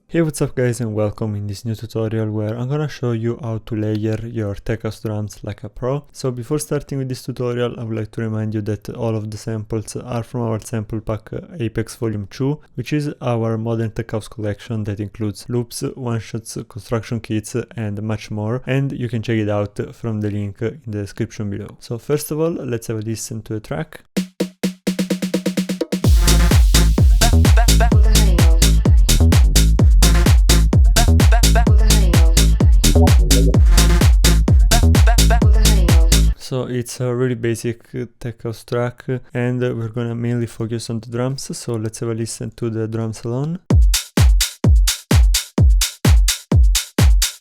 Hey, what's up guys, and welcome in this new tutorial where I'm gonna show you how to layer your tech house drums like a pro. So before starting with this tutorial, I would like to remind you that all of the samples are from our sample pack Apex Volume 2, which is our modern tech house collection that includes loops, one-shots, construction kits and much more, and you can check it out from the link in the description below. So first of all, let's have a listen to a track. So it's a really basic tech house track, and we're gonna mainly focus on the drums, so let's have a listen to the drums alone.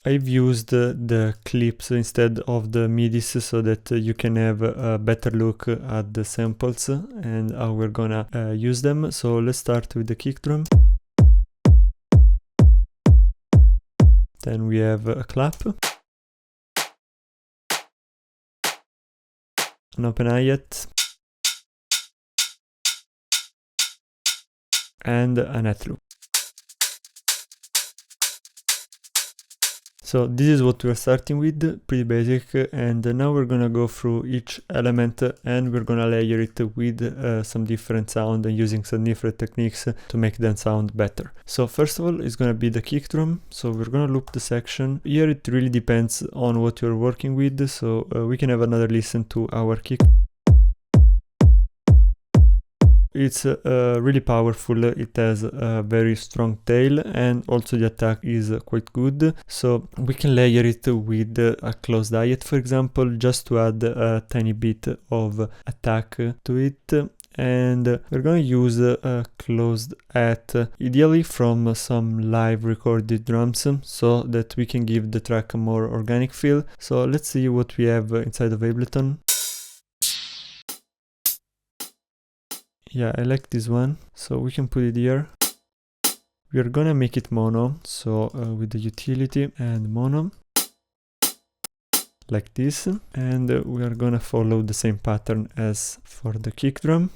I've used the clips instead of the midis so that you can have a better look at the samples and how we're gonna use them. So let's start with the kick drum. Then we have a clap, an open hi-hat, and a net loop. So this is what we're starting with, pretty basic, and now we're gonna go through each element and we're gonna layer it with some different sound and using some different techniques to make them sound better. So first of all, it's gonna be the kick drum. So we're gonna loop the section. Here it really depends on what you're working with, so we can have another listen to our kick. It's really powerful, it has a very strong tail, and also the attack is quite good. So we can layer it with a closed hi-hat, for example, just to add a tiny bit of attack to it. And we're going to use a closed hat, ideally from some live recorded drums, so that we can give the track a more organic feel. So let's see what we have inside of Ableton. Yeah, I like this one, so we can put it here. We are gonna make it mono, so with the utility and mono, like this, and we are gonna follow the same pattern as for the kick drum.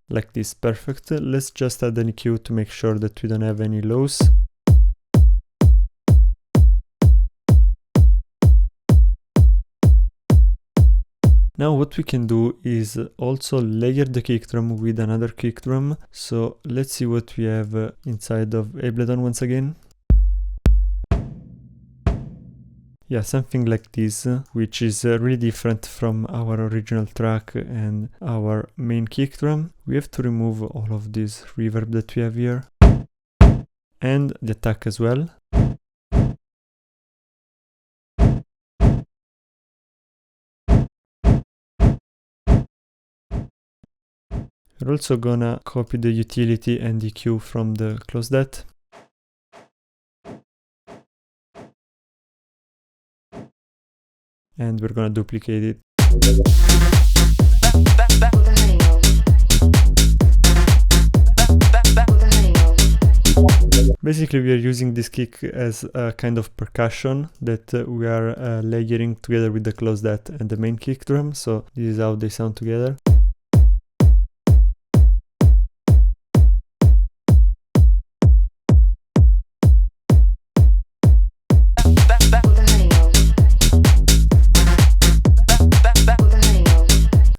Like this, perfect. Let's just add an EQ to make sure that we don't have any lows. Now what we can do is also layer the kick drum with another kick drum. So let's see what we have inside of Ableton once again. Yeah, something like this, which is really different from our original track and our main kick drum. We have to remove all of this reverb that we have here, and the attack as well. We're also gonna copy the utility and EQ from the closed hat. And we're gonna duplicate it. Basically, we are using this kick as a kind of percussion that we are layering together with the closed hat and the main kick drum. So this is how they sound together.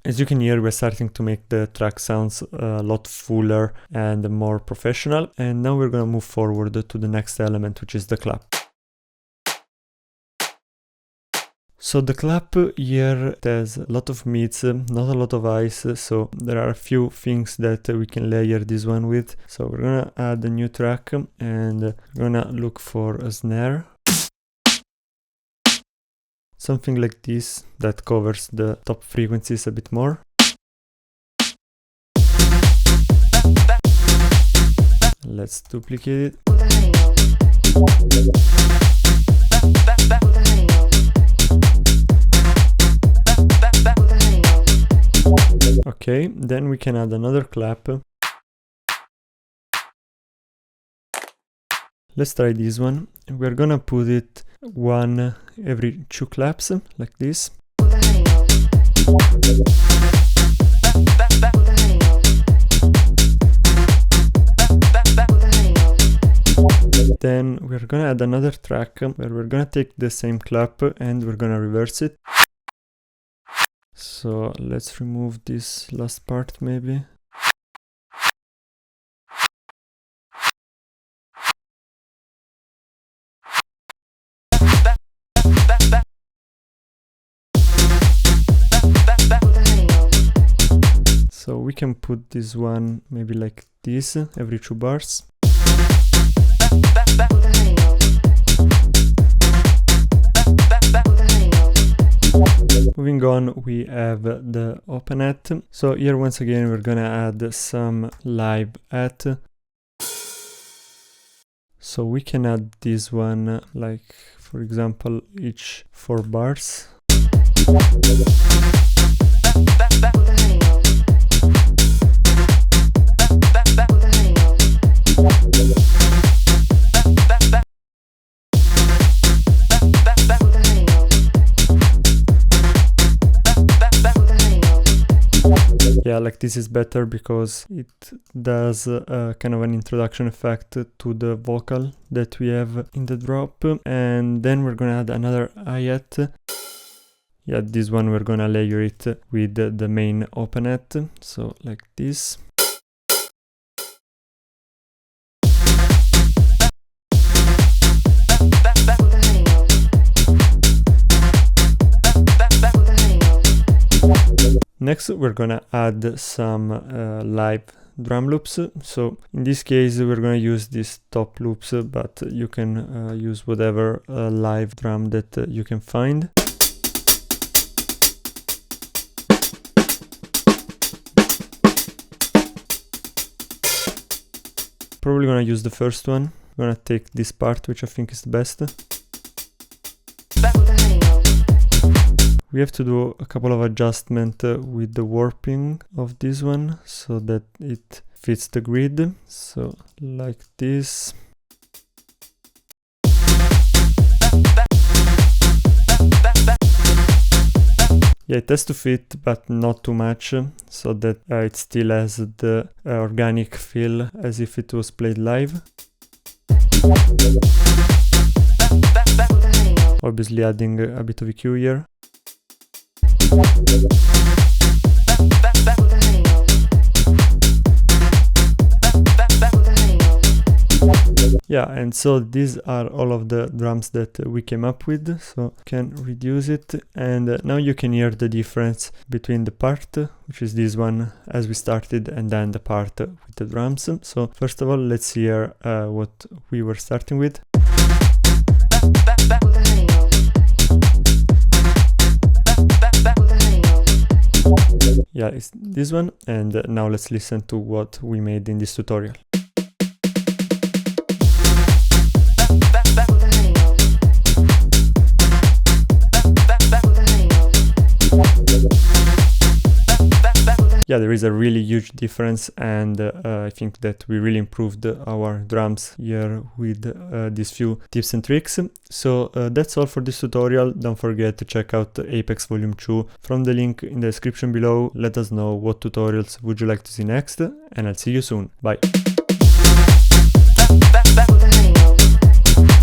As you can hear, we're starting to make the track sounds a lot fuller and more professional. And now we're gonna move forward to the next element, which is the clap. So the clap here has a lot of mids, not a lot of highs, so there are a few things that we can layer this one with. So we're gonna add a new track and we're gonna look for a snare. Something like this that covers the top frequencies a bit more. Let's duplicate it. Okay, then we can add another clap. Let's try this one. We're gonna put it one every 2 claps, like this. Then we're gonna add another track where we're gonna take the same clap and we're gonna reverse it. So let's remove this last part maybe. So we can put this one maybe like this every 2 bars. Moving on, we have the open hat. So here once again we're gonna add some live hat. So we can add this one like, for example, each 4 bars. Yeah, like this is better because it does kind of an introduction effect to the vocal that we have in the drop. And then we're gonna add another hi-hat. Yeah, this one we're gonna layer it with the main open hat, so like this. Next we're gonna add some live drum loops. So in this case we're gonna use these top loops, but you can use whatever live drum that you can find. Probably gonna use the first one. I'm gonna take this part, which I think is the best. We have to do a couple of adjustments with the warping of this one so that it fits the grid. So like this. Yeah, it has to fit, but not too much, so that it still has the organic feel as if it was played live. Obviously adding a bit of EQ here. Yeah, and so these are all of the drums that we came up with, so you can reduce it, and now you can hear the difference between the part, which is this one as we started, and then the part with the drums. So first of all, let's hear what we were starting with. Yeah, it's this one, and now let's listen to what we made in this tutorial. Yeah, there is a really huge difference, and I think that we really improved our drums here with these few tips and tricks. So that's all for this tutorial. Don't forget to check out Apex Volume 2 from the link in the description below. Let us know what tutorials would you like to see next, and I'll see you soon. Bye!